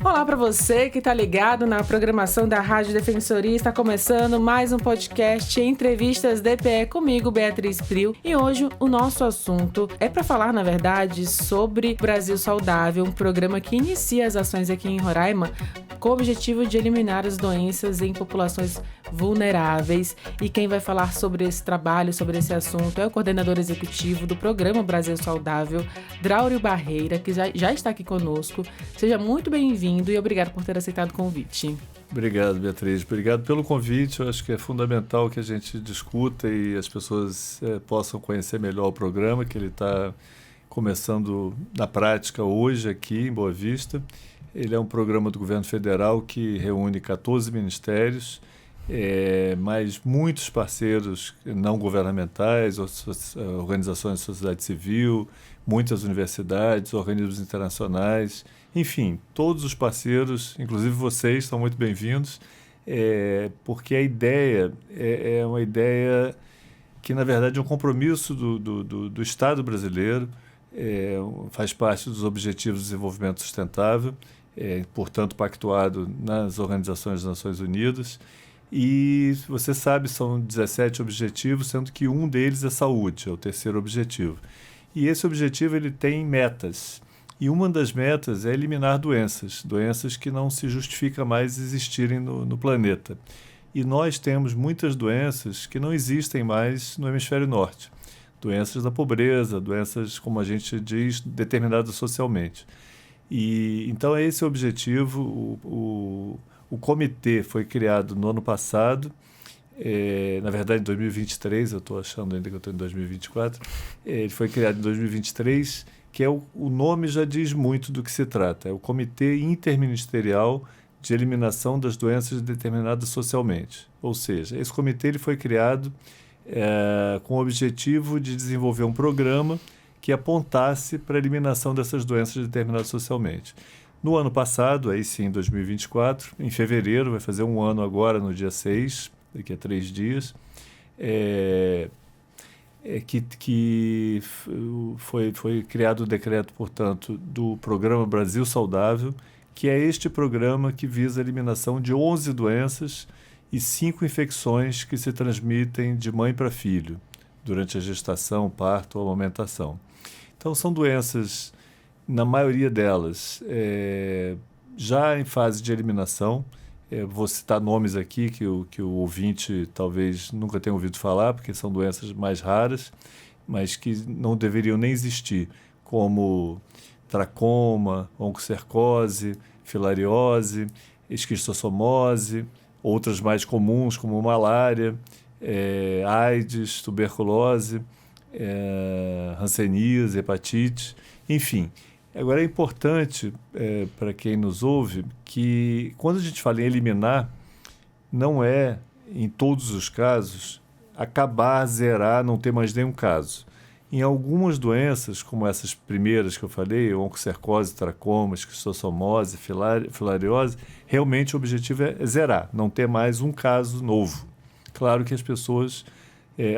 Olá para você que está ligado na programação da Rádio Defensoria. Está começando mais um podcast Entrevistas DPE comigo, Beatriz Priu. E hoje o nosso assunto é para falar, na verdade, sobre Brasil Saudável, um programa que inicia as ações aqui em Roraima com o objetivo de eliminar as doenças em populações vulneráveis. E quem vai falar sobre esse trabalho, sobre esse assunto, é o coordenador executivo do programa Brasil Saudável, Draulio Barreira, que já está aqui conosco. Seja muito bem-vindo e obrigado por ter aceitado o convite. Obrigado, Beatriz. Obrigado pelo convite. Eu acho que é fundamental que a gente discuta e as pessoas possam conhecer melhor o programa, que ele está começando na prática hoje aqui em Boa Vista. Ele é um programa do governo federal que reúne 14 ministérios, mais muitos parceiros não governamentais, organizações de sociedade civil, muitas universidades, organismos internacionais, enfim, todos os parceiros, inclusive vocês, são muito bem-vindos, porque a ideia é uma ideia que, na verdade, é um compromisso do Estado brasileiro, faz parte dos Objetivos de Desenvolvimento Sustentável, portanto, pactuado nas Organizações das Nações Unidas. E, você sabe, são 17 objetivos, sendo que um deles é saúde, é o terceiro objetivo. E esse objetivo ele tem metas. E uma das metas é eliminar doenças que não se justifica mais existirem no planeta. E nós temos muitas doenças que não existem mais no hemisfério norte. Doenças da pobreza, doenças, como a gente diz, determinadas socialmente. E então é esse o objetivo. O comitê foi criado no ano passado, na verdade em 2023, eu estou achando ainda que eu estou em 2024, ele foi criado em 2023, que o nome já diz muito do que se trata, é o Comitê Interministerial de Eliminação das Doenças Determinadas Socialmente. Ou seja, esse comitê ele foi criado com o objetivo de desenvolver um programa que apontasse para a eliminação dessas doenças determinadas socialmente. No ano passado, aí sim, em 2024, em fevereiro, vai fazer um ano agora, no dia 6, daqui a 3 dias, que foi criado o decreto, portanto, do Programa Brasil Saudável, que é este programa que visa a eliminação de 11 doenças e 5 infecções que se transmitem de mãe para filho, durante a gestação, parto ou amamentação. Então, são doenças, na maioria delas, já em fase de eliminação. Vou citar nomes aqui que o ouvinte talvez nunca tenha ouvido falar, porque são doenças mais raras, mas que não deveriam nem existir, como tracoma, oncocercose, filariose, esquistossomose, outras mais comuns, como malária, AIDS, tuberculose, hanseníase, hepatite, enfim. Agora, é importante para quem nos ouve que, quando a gente fala em eliminar, não é, em todos os casos, acabar, zerar, não ter mais nenhum caso. Em algumas doenças, como essas primeiras que eu falei, oncocercose, tracoma, esquistossomose, filariose, realmente o objetivo é zerar, não ter mais um caso novo. Claro que as pessoas,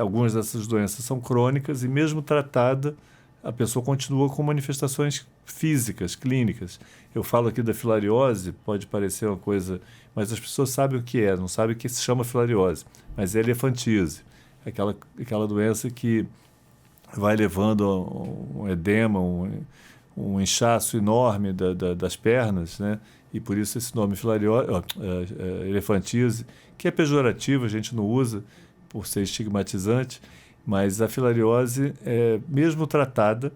algumas dessas doenças são crônicas e, mesmo tratada, a pessoa continua com manifestações físicas, clínicas. Eu falo aqui da filariose, pode parecer uma coisa, mas as pessoas sabem o que é, não sabem o que se chama filariose, mas é elefantíase, aquela doença que vai levando a um edema, um inchaço enorme das pernas, né? E por isso esse nome elefantíase, que é pejorativo, a gente não usa por ser estigmatizante, mas a filariose, mesmo tratada,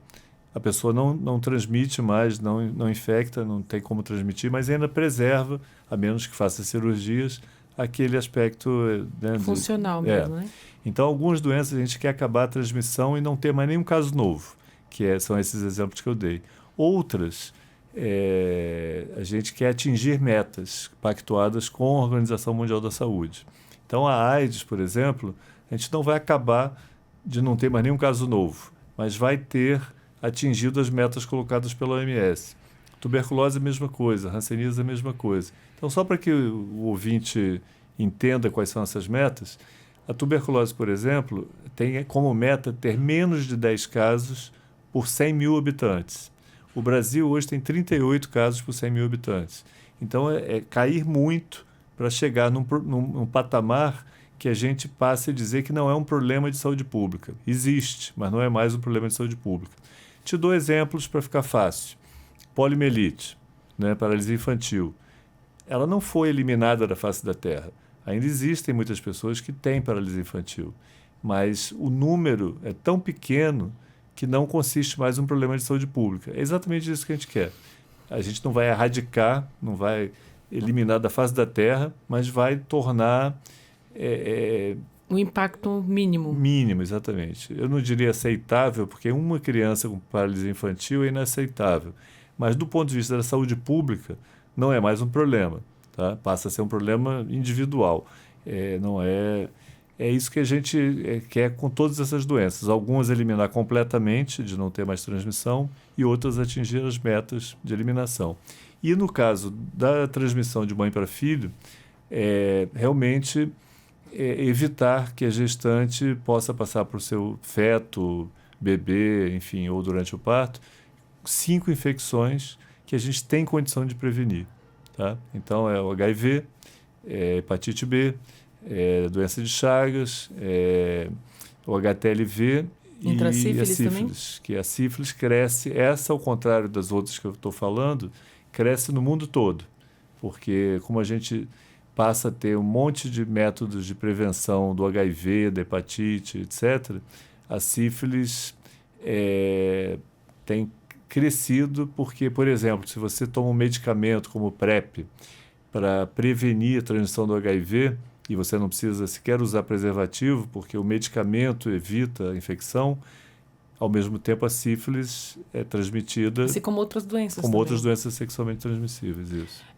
a pessoa não transmite mais, não infecta, não tem como transmitir, mas ainda preserva, a menos que faça cirurgias, aquele aspecto, né, funcional mesmo, né? Então, algumas doenças a gente quer acabar a transmissão e não ter mais nenhum caso novo, são esses exemplos que eu dei. Outras, a gente quer atingir metas pactuadas com a Organização Mundial da Saúde. Então, a AIDS, por exemplo, a gente não vai acabar de não ter mais nenhum caso novo, mas vai ter atingido as metas colocadas pela OMS. Tuberculose é a mesma coisa, hanseníase é a mesma coisa. Então, só para que o ouvinte entenda quais são essas metas, a tuberculose, por exemplo, tem como meta ter menos de 10 casos por 100 mil habitantes. O Brasil hoje tem 38 casos por 100 mil habitantes. Então, é cair muito para chegar num patamar que a gente passe a dizer que não é um problema de saúde pública. Existe, mas não é mais um problema de saúde pública. Te dou exemplos para ficar fácil. Poliomielite, né, paralisia infantil. Ela não foi eliminada da face da Terra. Ainda existem muitas pessoas que têm paralisia infantil, mas o número é tão pequeno que não consiste mais em um problema de saúde pública. É exatamente isso que a gente quer. A gente não vai erradicar, não vai eliminar da face da Terra, mas vai tornar... um impacto mínimo. Mínimo, exatamente. Eu não diria aceitável, porque uma criança com paralisia infantil é inaceitável. Mas, do ponto de vista da saúde pública, não é mais um problema. Tá? Passa a ser um problema individual. É isso que a gente quer com todas essas doenças. Algumas eliminar completamente, de não ter mais transmissão, e outras atingir as metas de eliminação. E no caso da transmissão de mãe para filho, realmente evitar que a gestante possa passar para o seu feto, bebê, enfim, ou durante o parto, 5 infecções que a gente tem condição de prevenir. Tá? Então, é o HIV, hepatite B, doença de Chagas, o HTLV e a sífilis também? Que a sífilis cresce, essa ao contrário das outras que eu estou falando, cresce no mundo todo, porque como a gente passa a ter um monte de métodos de prevenção do HIV, da hepatite, etc., a sífilis tem crescido porque, por exemplo, se você toma um medicamento como o PrEP para prevenir a transmissão do HIV, e você não precisa sequer usar preservativo, porque o medicamento evita a infecção, ao mesmo tempo a sífilis é transmitida... Assim como outras doenças como também. Outras doenças sexualmente transmissíveis, isso.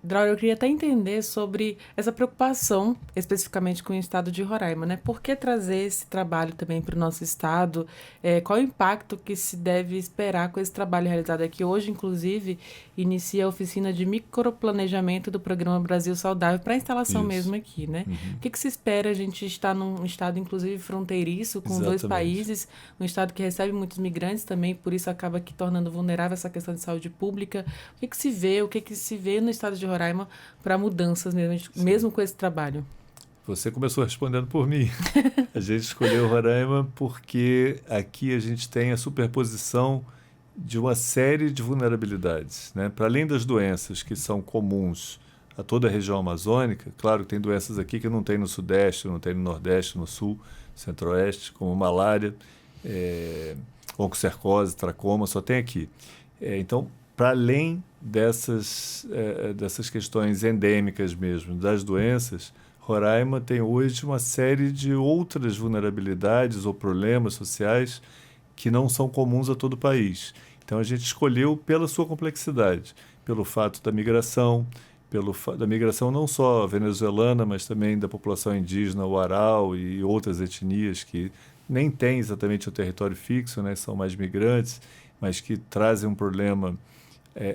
Draulio, eu queria até entender sobre essa preocupação, especificamente com o estado de Roraima, né? Por que trazer esse trabalho também para o nosso estado? Qual o impacto que se deve esperar com esse trabalho realizado aqui? Hoje, inclusive, inicia a oficina de microplanejamento do Programa Brasil Saudável para a instalação mesmo aqui, né? Uhum. O que se espera? A gente está num estado, inclusive, fronteiriço, com Exatamente. 2 países, um estado que recebe muitos migrantes também, por isso acaba aqui tornando vulnerável essa questão de saúde pública. O que se vê no estado de Roraima para mudanças mesmo com esse trabalho? Você começou respondendo por mim. A gente escolheu Roraima porque aqui a gente tem a superposição de uma série de vulnerabilidades, né? Para além das doenças que são comuns a toda a região amazônica, claro que tem doenças aqui que não tem no Sudeste, não tem no Nordeste, no Sul, Centro-Oeste, como malária, oncocercose, tracoma, só tem aqui. Então, para além dessas questões endêmicas mesmo, das doenças, Roraima tem hoje uma série de outras vulnerabilidades ou problemas sociais que não são comuns a todo o país. Então, a gente escolheu pela sua complexidade, pelo fato da migração, da migração não só venezuelana, mas também da população indígena, Uarau e outras etnias que nem têm exatamente o território fixo, né, são mais migrantes, mas que trazem um problema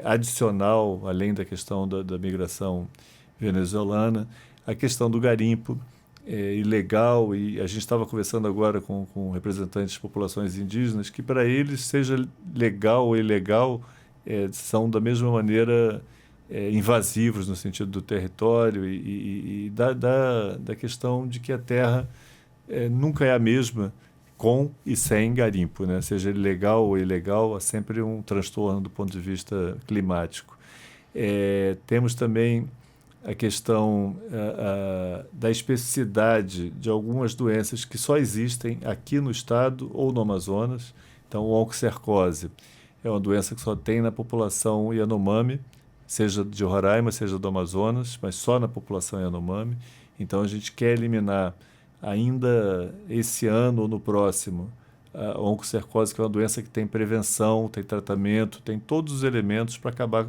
adicional, além da questão da migração venezuelana, a questão do garimpo ilegal, e a gente estava conversando agora com representantes de populações indígenas, que para eles, seja legal ou ilegal, são da mesma maneira invasivos no sentido do território e da questão de que a terra nunca é a mesma com e sem garimpo, né? Seja ele legal ou ilegal, há sempre um transtorno do ponto de vista climático. Temos também a questão da especificidade de algumas doenças que só existem aqui no estado ou no Amazonas. Então, o oncocercose é uma doença que só tem na população Yanomami, seja de Roraima, seja do Amazonas, mas só na população Yanomami. Então, a gente quer eliminar ainda esse ano ou no próximo a oncocercose, que é uma doença que tem prevenção, tem tratamento, tem todos os elementos para acabar,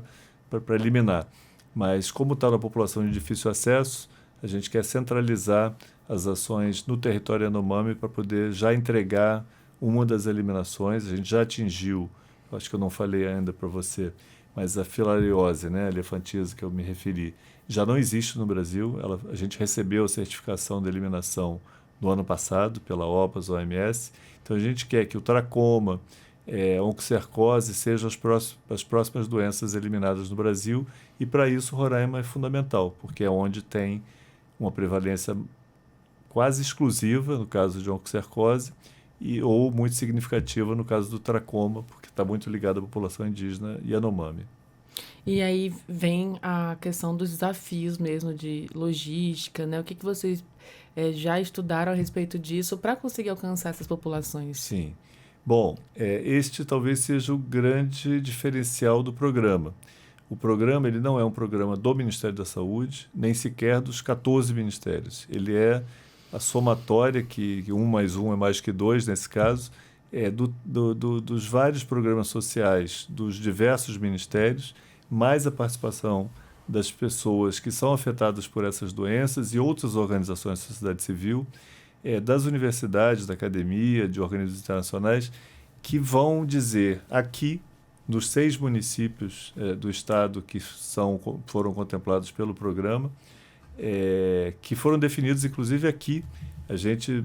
para eliminar. Mas como está na população de difícil acesso, a gente quer centralizar as ações no território Yanomami para poder já entregar uma das eliminações. A gente já atingiu, acho que eu não falei ainda para você, mas a filariose, né, a elefantíase que eu me referi, já não existe no Brasil. A gente recebeu a certificação de eliminação no ano passado pela OPAS, OMS. Então, a gente quer que o tracoma, oncocercose sejam as próximas doenças eliminadas no Brasil, e para isso Roraima é fundamental, porque é onde tem uma prevalência quase exclusiva no caso de oncocercose ou muito significativa no caso do tracoma, porque está muito ligado à população indígena Yanomami. E aí vem a questão dos desafios mesmo de logística, né? O que vocês já estudaram a respeito disso para conseguir alcançar essas populações? Sim. Bom, este talvez seja o grande diferencial do programa. O programa ele não é um programa do Ministério da Saúde, nem sequer dos 14 ministérios. Ele é a somatória, que 1 mais 1 é mais que 2 nesse caso, dos vários programas sociais dos diversos ministérios, mais a participação das pessoas que são afetadas por essas doenças e outras organizações da sociedade civil, das universidades, da academia, de organismos internacionais, que vão dizer aqui, nos 6 municípios do estado que foram contemplados pelo programa, que foram definidos, inclusive aqui. A gente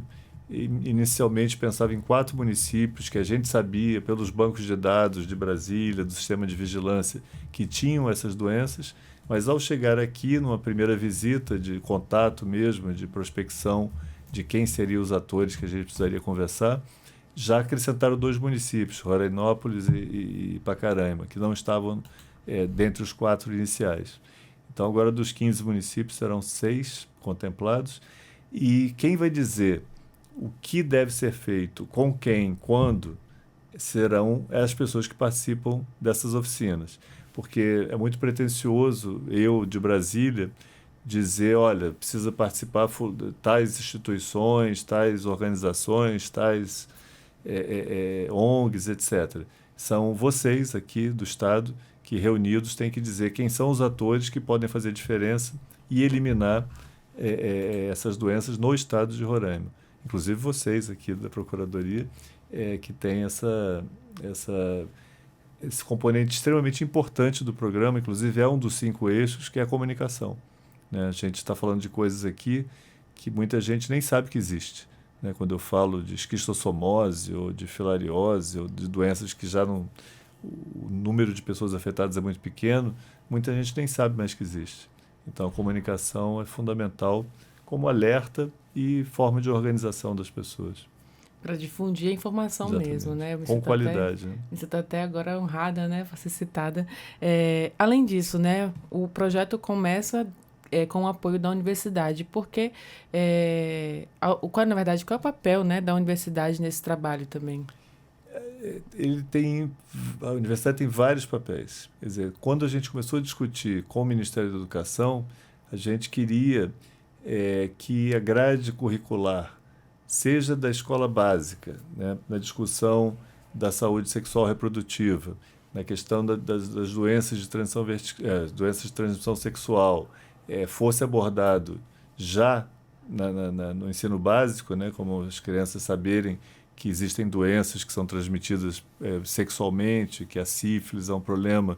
inicialmente pensava em 4 municípios que a gente sabia, pelos bancos de dados de Brasília, do sistema de vigilância, que tinham essas doenças, mas ao chegar aqui, numa primeira visita de contato mesmo, de prospecção de quem seriam os atores que a gente precisaria conversar, já acrescentaram 2 municípios, Rorainópolis e Pacaraima, que não estavam dentre os 4 iniciais. Então, agora dos 15 municípios, serão 6 contemplados. E quem vai dizer o que deve ser feito, com quem, quando, serão as pessoas que participam dessas oficinas. Porque é muito pretensioso eu, de Brasília, dizer, olha, precisa participar tais instituições, tais organizações, tais ONGs, etc. São vocês aqui do Estado que, reunidos, têm que dizer quem são os atores que podem fazer diferença e eliminar essas doenças no estado de Roraima. Inclusive vocês aqui da Procuradoria, que tem esse componente extremamente importante do programa, inclusive é um dos 5 eixos, que é a comunicação. Né? A gente está falando de coisas aqui que muita gente nem sabe que existe. Né? Quando eu falo de esquistossomose, ou de filariose, ou de doenças que já não... o número de pessoas afetadas é muito pequeno, muita gente nem sabe mais que existe. Então, a comunicação é fundamental como alerta e forma de organização das pessoas. Para difundir a informação. Exatamente. Mesmo, né? Com qualidade. Né? Você está até agora honrada, né, por ser citada. Além disso, né, o projeto começa com o apoio da universidade, porque, qual é o papel, né, da universidade nesse trabalho também? A universidade tem vários papéis. Quer dizer, quando a gente começou a discutir com o Ministério da Educação, a gente queria que a grade curricular, seja da escola básica, né, na discussão da saúde sexual reprodutiva, na questão das doenças de transmissão doenças de transmissão sexual, fosse abordado já no ensino básico, né, como as crianças saberem que existem doenças que são transmitidas sexualmente, que a sífilis é um problema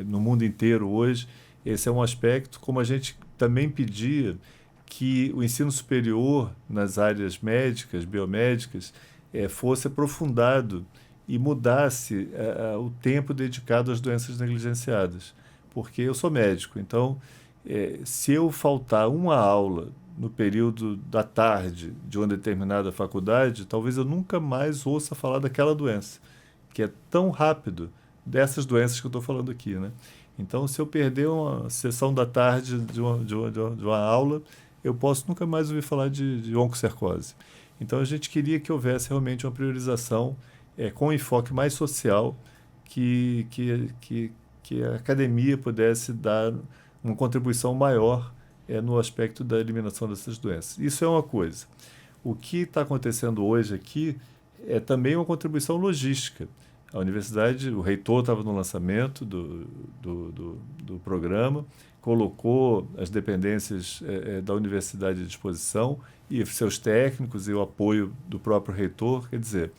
no mundo inteiro hoje. Esse é um aspecto, como a gente também pedia que o ensino superior nas áreas médicas, biomédicas, fosse aprofundado e mudasse o tempo dedicado às doenças negligenciadas. Porque eu sou médico, então, se eu faltar uma aula no período da tarde de uma determinada faculdade, talvez eu nunca mais ouça falar daquela doença, que é tão rápido, dessas doenças que eu estou falando aqui, né? Então, se eu perder uma sessão da tarde de uma aula, eu posso nunca mais ouvir falar de oncocercose. Então, a gente queria que houvesse realmente uma priorização com um enfoque mais social, que a academia pudesse dar uma contribuição maior no aspecto da eliminação dessas doenças. Isso é uma coisa. O que está acontecendo hoje aqui é também uma contribuição logística. A universidade, o reitor estava no lançamento do programa, colocou as dependências da universidade à disposição e seus técnicos e o apoio do próprio reitor. Quer dizer,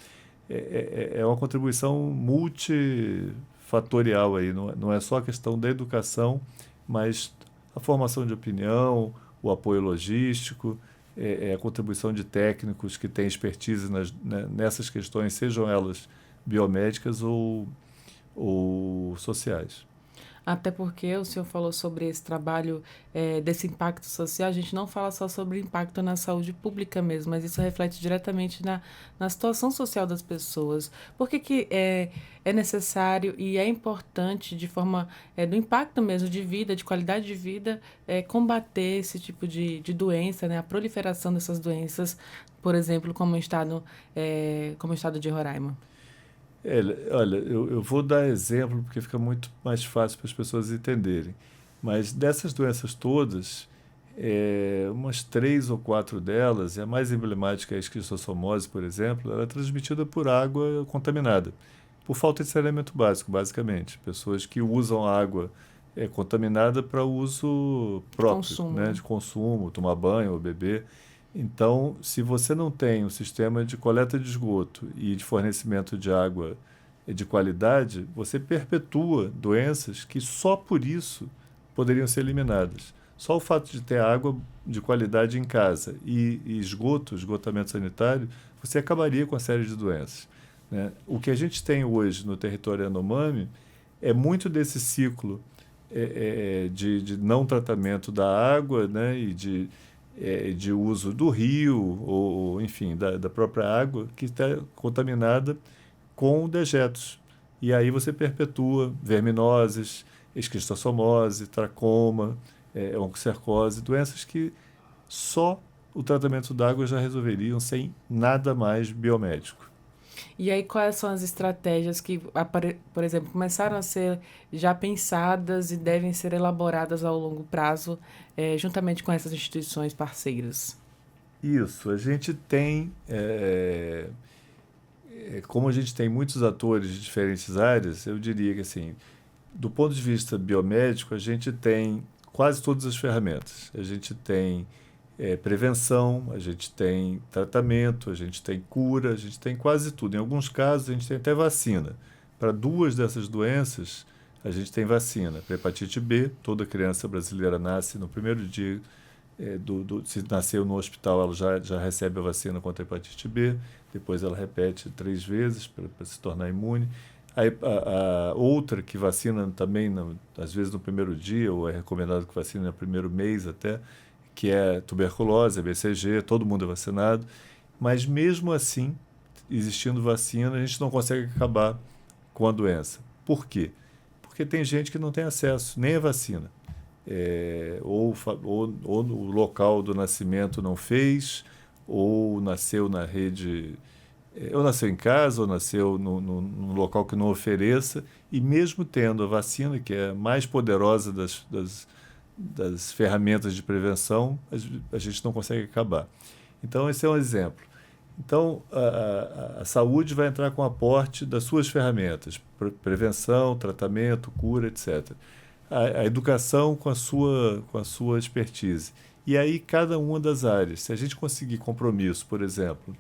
é uma contribuição multifatorial aí, não é só a questão da educação, mas a formação de opinião, o apoio logístico, a contribuição de técnicos que têm expertise nessas questões, sejam elas biomédicas ou sociais. Até porque o senhor falou sobre esse trabalho, desse impacto social. A gente não fala só sobre impacto na saúde pública mesmo, mas isso reflete diretamente na situação social das pessoas. Por que é necessário e é importante, de forma do impacto mesmo de vida, de qualidade de vida, combater esse tipo de doença, né? A proliferação dessas doenças, por exemplo, como o estado de Roraima? Olha, eu vou dar exemplo porque fica muito mais fácil para as pessoas entenderem. Mas dessas doenças todas, umas 3 ou 4 delas, e a mais emblemática é a esquistossomose, por exemplo, ela é transmitida por água contaminada, por falta de saneamento básico, basicamente. Pessoas que usam água contaminada para uso próprio, Consumo, né, né? de consumo, tomar banho ou beber. Então, se você não tem um sistema de coleta de esgoto e de fornecimento de água de qualidade, você perpetua doenças que só por isso poderiam ser eliminadas. Só o fato de ter água de qualidade em casa e esgotamento sanitário, você acabaria com a série de doenças, né? O que a gente tem hoje no território Yanomami é muito desse ciclo de não tratamento da água, né, e de uso do rio, ou enfim, da própria água, que está contaminada com dejetos. E aí você perpetua verminoses, esquistossomose, tracoma, oncocercose, doenças que só o tratamento da água já resolveriam sem nada mais biomédico. E aí, quais são as estratégias que, por exemplo, começaram a ser já pensadas e devem ser elaboradas ao longo prazo, juntamente com essas instituições parceiras? Isso, a gente tem, como a gente tem muitos atores de diferentes áreas, eu diria que assim, do ponto de vista biomédico, a gente tem quase todas as ferramentas. A gente tem prevenção, a gente tem tratamento, a gente tem cura, a gente tem quase tudo. Em alguns casos, a gente tem até vacina. Para 2 dessas doenças, a gente tem vacina. Para hepatite B, toda criança brasileira nasce no primeiro dia, se nasceu no hospital, ela já recebe a vacina contra a hepatite B, depois ela repete 3 vezes para se tornar imune. A outra que vacina também, às vezes no primeiro dia, ou é recomendado que vacine no primeiro mês até, que é tuberculose, BCG, todo mundo é vacinado, mas mesmo assim, existindo vacina, a gente não consegue acabar com a doença. Por quê? Porque tem gente que não tem acesso nem à vacina. Ou o local do nascimento não fez, ou nasceu na rede, ou nasceu em casa, ou nasceu num local que não ofereça, e mesmo tendo a vacina, que é a mais poderosa das ferramentas de prevenção, a gente não consegue acabar. Então, esse é um exemplo. Então, a saúde vai entrar com o aporte das suas ferramentas, prevenção, tratamento, cura, etc. A educação com a sua expertise. E aí, cada uma das áreas, se a gente conseguir compromisso, por exemplo,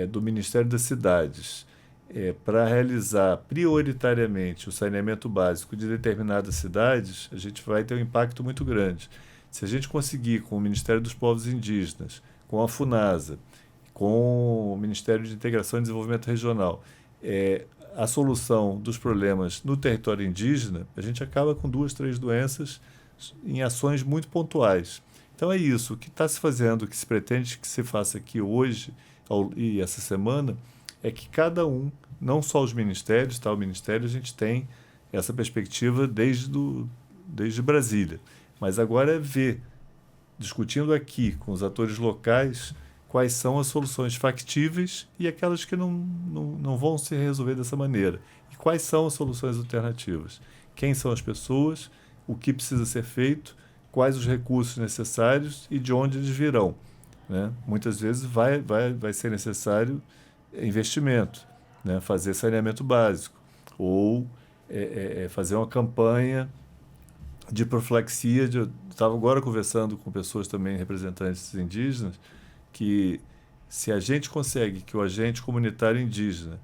do Ministério das Cidades, para realizar prioritariamente o saneamento básico de determinadas cidades, a gente vai ter um impacto muito grande. Se a gente conseguir, com o Ministério dos Povos Indígenas, com a FUNASA, com o Ministério de Integração e Desenvolvimento Regional, a solução dos problemas no território indígena, a gente acaba com 2, 3 doenças em ações muito pontuais. Então é isso, o que está se fazendo, o que se pretende que se faça aqui hoje e essa semana, é que cada um, não só os ministérios, o Ministério a gente tem essa perspectiva desde Brasília, mas agora é ver, discutindo aqui com os atores locais, quais são as soluções factíveis e aquelas que não vão se resolver dessa maneira. E quais são as soluções alternativas? Quem são as pessoas? O que precisa ser feito? Quais os recursos necessários e de onde eles virão, né? Muitas vezes vai ser necessário investimento, né? Fazer saneamento básico ou fazer uma campanha de profilaxia. Eu estava agora conversando com pessoas também, representantes indígenas, que se a gente consegue que o agente comunitário indígena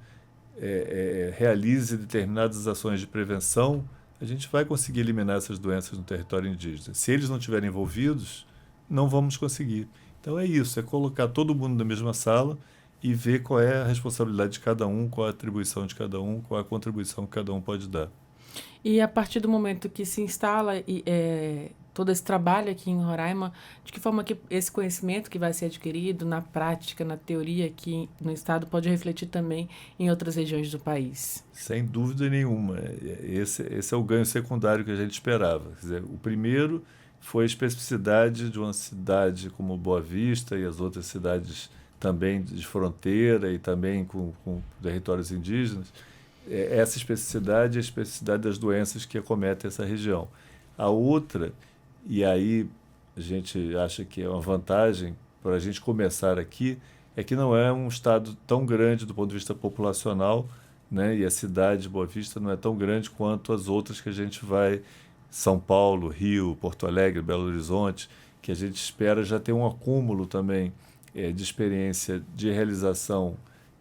realize determinadas ações de prevenção, a gente vai conseguir eliminar essas doenças no território indígena. Se eles não estiverem envolvidos, não vamos conseguir. Então é isso, é colocar todo mundo na mesma sala e ver qual é a responsabilidade de cada um, qual a atribuição de cada um, qual a contribuição que cada um pode dar. E a partir do momento que se instala todo esse trabalho aqui em Roraima, de que forma que esse conhecimento que vai ser adquirido na prática, na teoria aqui no estado, pode refletir também em outras regiões do país? Sem dúvida nenhuma. Esse é o ganho secundário que a gente esperava. Quer dizer, o primeiro foi a especificidade de uma cidade como Boa Vista e as outras cidades também de fronteira e também com territórios indígenas. Essa especificidade é a especificidade das doenças que acometem essa região. A outra, e aí a gente acha que é uma vantagem para a gente começar aqui, é que não é um estado tão grande do ponto de vista populacional, né? E a cidade de Boa Vista não é tão grande quanto as outras que a gente vai, São Paulo, Rio, Porto Alegre, Belo Horizonte, que a gente espera já ter um acúmulo também de experiência de realização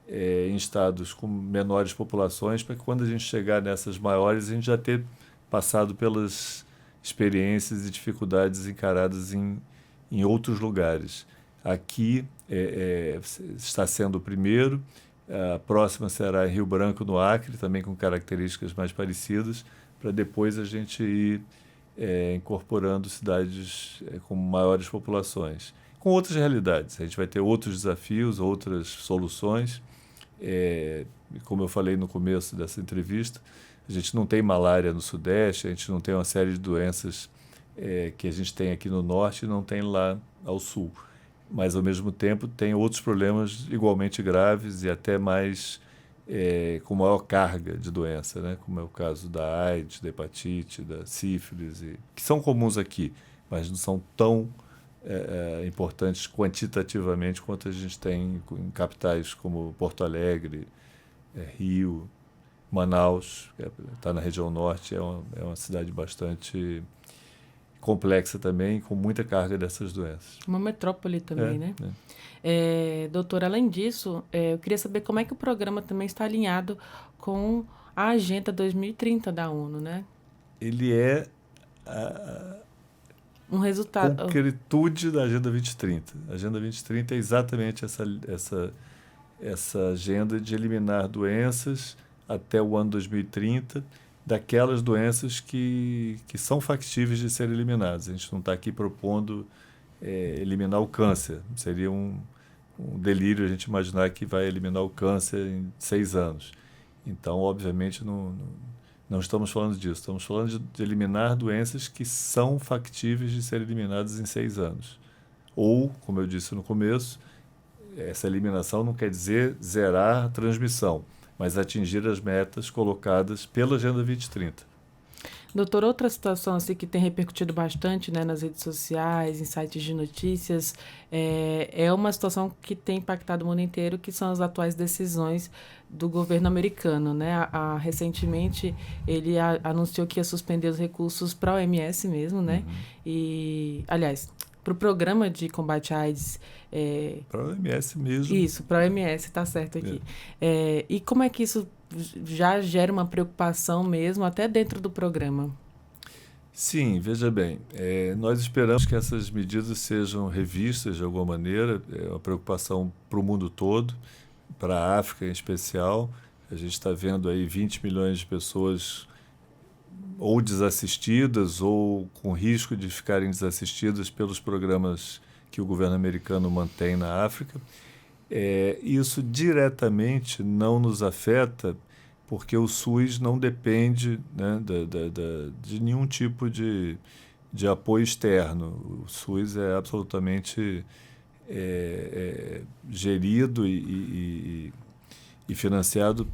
em estados com menores populações, para que quando a gente chegar nessas maiores, a gente já ter passado pelas experiências e dificuldades encaradas em outros lugares. Aqui está sendo o primeiro, a próxima será em Rio Branco, no Acre, também com características mais parecidas, para depois a gente ir incorporando cidades com maiores populações, com outras realidades. A gente vai ter outros desafios, outras soluções. Como eu falei no começo dessa entrevista, a gente não tem malária no Sudeste, a gente não tem uma série de doenças que a gente tem aqui no Norte e não tem lá ao Sul. Mas, ao mesmo tempo, tem outros problemas igualmente graves e até mais com maior carga de doença, né? Como é o caso da AIDS, da hepatite, da sífilis, que são comuns aqui, mas não são tão importantes quantitativamente quanto a gente tem em capitais como Porto Alegre, Rio, Manaus, que está na região norte, é uma cidade bastante complexa também, com muita carga dessas doenças. Uma metrópole também, né? Doutor, além disso, eu queria saber como é que o programa também está alinhado com a Agenda 2030 da ONU, né? Ele é um resultado. Concretude da Agenda 2030. A Agenda 2030 é exatamente essa agenda de eliminar doenças até o ano 2030, daquelas doenças que são factíveis de serem eliminadas. A gente não está aqui propondo eliminar o câncer. Seria um delírio a gente imaginar que vai eliminar o câncer em 6 anos. Então, obviamente, não estamos falando disso. Estamos falando de eliminar doenças que são factíveis de serem eliminadas em 6 anos. Ou, como eu disse no começo, essa eliminação não quer dizer zerar a transmissão, mas atingir as metas colocadas pela Agenda 2030. Doutor, outra situação assim, que tem repercutido bastante, né, nas redes sociais, em sites de notícias, é uma situação que tem impactado o mundo inteiro, que são as atuais decisões do governo americano, né? Recentemente, ele anunciou que ia suspender os recursos para a OMS mesmo, né? E, aliás, para o programa de combate à AIDS. Para a OMS mesmo. Isso, para a OMS, está certo aqui. E como é que isso já gera uma preocupação mesmo, até dentro do programa? Sim, veja bem, nós esperamos que essas medidas sejam revistas de alguma maneira, é uma preocupação para o mundo todo, para a África em especial. A gente está vendo aí 20 milhões de pessoas ou desassistidas ou com risco de ficarem desassistidas pelos programas que o governo americano mantém na África. Isso diretamente não nos afeta porque o SUS não depende, né, de nenhum tipo de apoio externo. O SUS é absolutamente gerido e financiado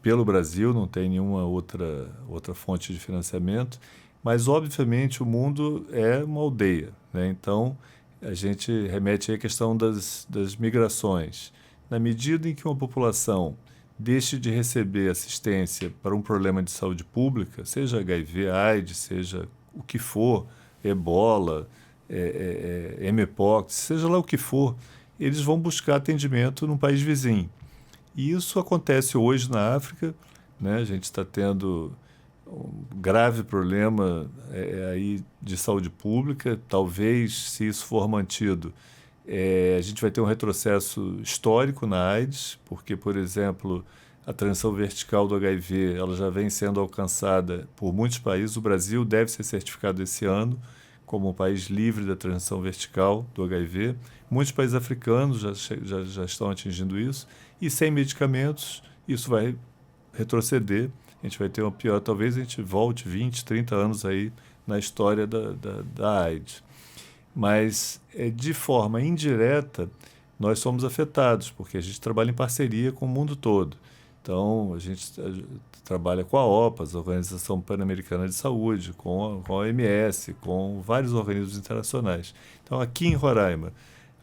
pelo Brasil, não tem nenhuma outra fonte de financiamento, mas, obviamente, o mundo é uma aldeia, né? Então, a gente remete à questão das migrações. Na medida em que uma população deixe de receber assistência para um problema de saúde pública, seja HIV, AIDS, seja o que for, ebola, mpox, seja lá o que for, eles vão buscar atendimento num país vizinho. E isso acontece hoje na África, né? A gente está tendo um grave problema aí de saúde pública. Talvez, se isso for mantido, A gente vai ter um retrocesso histórico na AIDS, porque, por exemplo, a transição vertical do HIV ela já vem sendo alcançada por muitos países. O Brasil deve ser certificado esse ano como um país livre da transição vertical do HIV. Muitos países africanos já estão atingindo isso. E sem medicamentos, isso vai retroceder. A gente vai ter uma pior, talvez a gente volte 20, 30 anos aí na história da AIDS. Mas, de forma indireta, nós somos afetados, porque a gente trabalha em parceria com o mundo todo. Então, a gente trabalha com a OPAS, a Organização Pan-Americana de Saúde, com a OMS, com vários organismos internacionais. Então, aqui em Roraima,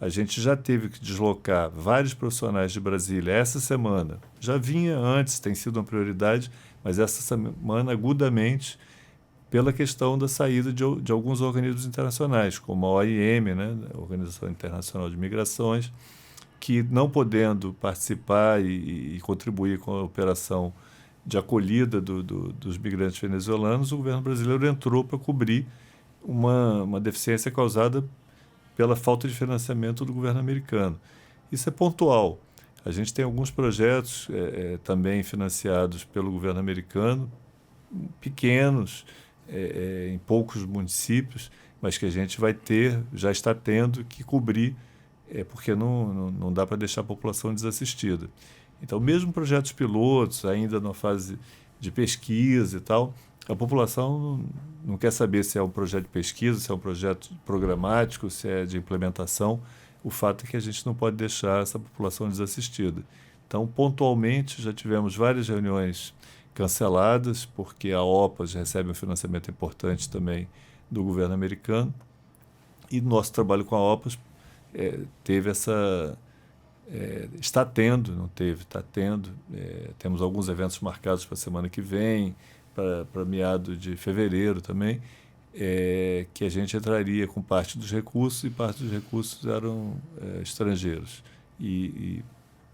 a gente já teve que deslocar vários profissionais de Brasília essa semana. Já vinha antes, tem sido uma prioridade, mas essa semana, agudamente, pela questão da saída de alguns organismos internacionais, como a OIM, né, a Organização Internacional de Migrações, que não podendo participar e contribuir com a operação de acolhida dos migrantes venezuelanos, o governo brasileiro entrou para cobrir uma deficiência causada pela falta de financiamento do governo americano. Isso é pontual. A gente tem alguns projetos também financiados pelo governo americano, pequenos, em poucos municípios, mas que a gente já está tendo que cobrir, porque não dá para deixar a população desassistida. Então, mesmo projetos pilotos, ainda na fase de pesquisa e tal, a população não quer saber se é um projeto de pesquisa, se é um projeto programático, se é de implementação. O fato é que a gente não pode deixar essa população desassistida. Então, pontualmente, já tivemos várias reuniões canceladas, porque a OPAS recebe um financiamento importante também do governo americano, e nosso trabalho com a OPAS teve está tendo, não teve, está tendo. Temos alguns eventos marcados para a semana que vem, para meado de fevereiro também, que a gente entraria com parte dos recursos, e parte dos recursos eram estrangeiros. E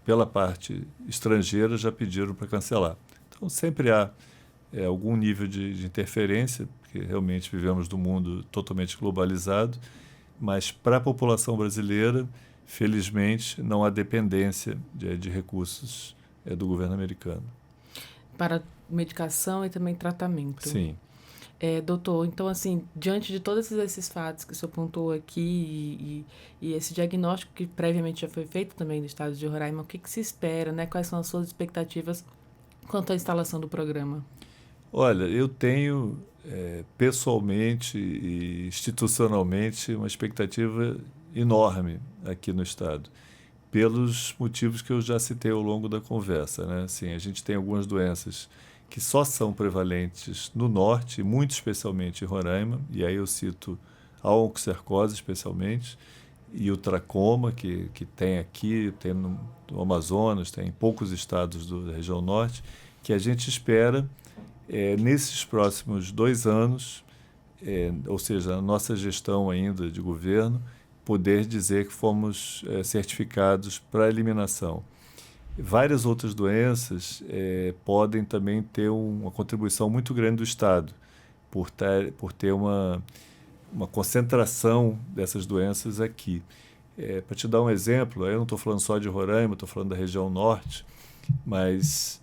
pela parte estrangeira já pediram para cancelar. Então, sempre há algum nível de interferência, porque realmente vivemos num mundo totalmente globalizado, mas para a população brasileira, felizmente, não há dependência de recursos do governo americano. Para medicação e também tratamento. Sim. Doutor, então, assim, diante de todos esses fatos que o senhor pontuou aqui e esse diagnóstico que previamente já foi feito também no estado de Roraima, o que se espera, né? Quais são as suas expectativas quanto à instalação do programa? Olha, eu tenho pessoalmente e institucionalmente uma expectativa enorme aqui no estado, pelos motivos que eu já citei ao longo da conversa, né? Assim, a gente tem algumas doenças que só são prevalentes no norte, muito especialmente em Roraima, e aí eu cito a oncocercose especialmente, e o tracoma, que tem aqui, tem no Amazonas, tem em poucos estados da região norte, que a gente espera, nesses próximos 2 anos, ou seja, a nossa gestão ainda de governo, poder dizer que fomos certificados para a eliminação. Várias outras doenças podem também ter uma contribuição muito grande do Estado, por ter uma concentração dessas doenças aqui. Para te dar um exemplo, eu não estou falando só de Roraima, estou falando da região norte, mas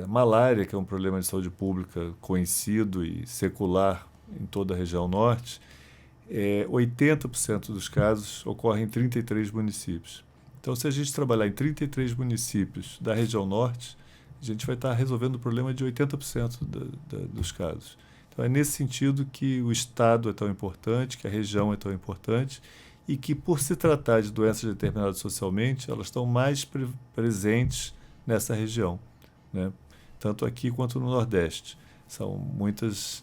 malária, que é um problema de saúde pública conhecido e secular em toda a região norte, 80% dos casos ocorrem em 33 municípios. Então, se a gente trabalhar em 33 municípios da região norte, a gente vai estar resolvendo o problema de 80% dos casos. Então, é nesse sentido que o Estado é tão importante, que a região é tão importante, e que, por se tratar de doenças determinadas socialmente, elas estão mais presentes nessa região, né? Tanto aqui quanto no Nordeste. São muitas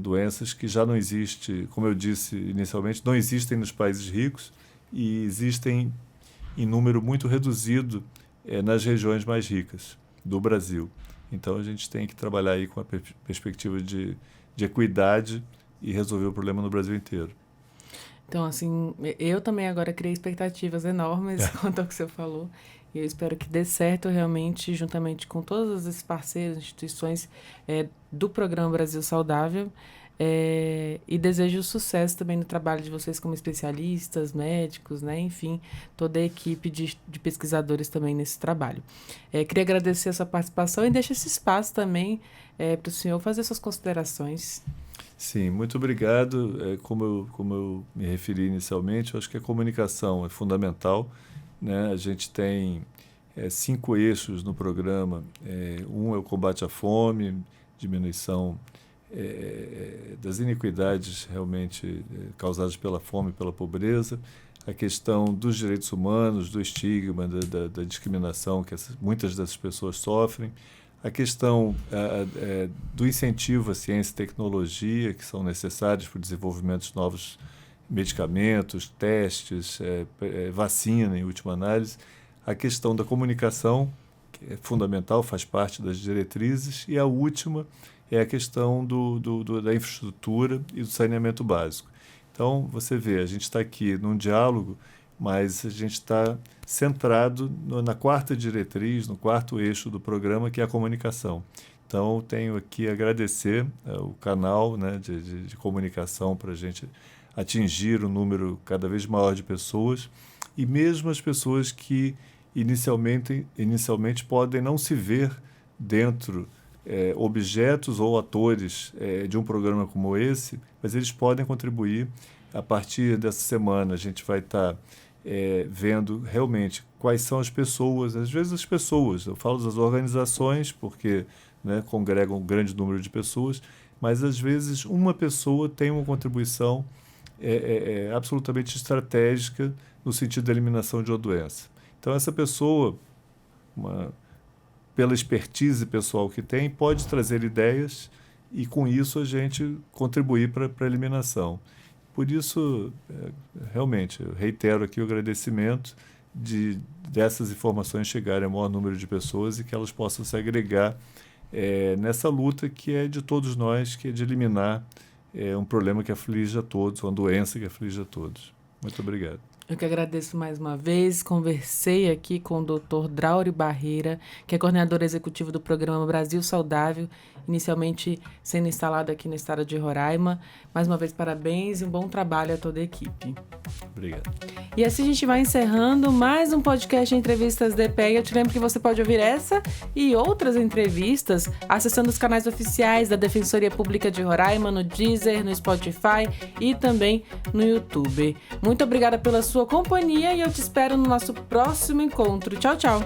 doenças que já não existem, como eu disse inicialmente, não existem nos países ricos e existem em número muito reduzido nas regiões mais ricas do Brasil. Então, a gente tem que trabalhar aí com a perspectiva de equidade e resolver o problema no Brasil inteiro. Então, assim, eu também agora criei expectativas enormes quanto ao que você falou. E eu espero que dê certo realmente, juntamente com todos esses parceiros, instituições do Programa Brasil Saudável. E desejo sucesso também no trabalho de vocês como especialistas, médicos, né? Enfim, toda a equipe de pesquisadores também nesse trabalho. Queria agradecer a sua participação e deixo esse espaço também para o senhor fazer suas considerações. Sim, muito obrigado. Como eu me referi inicialmente, eu acho que a comunicação é fundamental, né? A gente tem 5 eixos no programa. Um é o combate à fome, diminuição das iniquidades realmente causadas pela fome e pela pobreza, a questão dos direitos humanos, do estigma, da discriminação que muitas dessas pessoas sofrem, a questão do incentivo à ciência e tecnologia, que são necessários para o desenvolvimento de novos medicamentos, testes, vacina, em última análise, a questão da comunicação, que é fundamental, faz parte das diretrizes, e a última é a questão da infraestrutura e do saneamento básico. Então, você vê, a gente está aqui num diálogo, mas a gente está centrado na 4ª diretriz, no 4º eixo do programa, que é a comunicação. Então, tenho aqui a agradecer o canal, né, de comunicação para a gente atingir um número cada vez maior de pessoas, e mesmo as pessoas que inicialmente podem não se ver dentro objetos ou atores de um programa como esse, mas eles podem contribuir. A partir dessa semana, a gente vai estar vendo realmente quais são as pessoas, às vezes as pessoas, eu falo das organizações, porque, né, congregam um grande número de pessoas, mas às vezes uma pessoa tem uma contribuição absolutamente estratégica no sentido da eliminação de uma doença. Então, essa pessoa, pela expertise pessoal que tem, pode trazer ideias e, com isso, a gente contribuir para a eliminação. Por isso, realmente, eu reitero aqui o agradecimento dessas informações chegarem ao maior número de pessoas e que elas possam se agregar nessa luta que é de todos nós, que é de eliminar um problema que aflige a todos, uma doença que aflige a todos. Muito obrigado. Eu que agradeço mais uma vez. Conversei aqui com o Dr. Draulio Barreira, que é coordenador executivo do programa Brasil Saudável, inicialmente sendo instalado aqui no estado de Roraima. Mais uma vez, parabéns e um bom trabalho a toda a equipe. Obrigado. E assim a gente vai encerrando mais um podcast Entrevistas DPE. Eu te lembro que você pode ouvir essa e outras entrevistas acessando os canais oficiais da Defensoria Pública de Roraima, no Deezer, no Spotify e também no YouTube. Muito obrigada pela sua companhia e eu te espero no nosso próximo encontro. Tchau, tchau!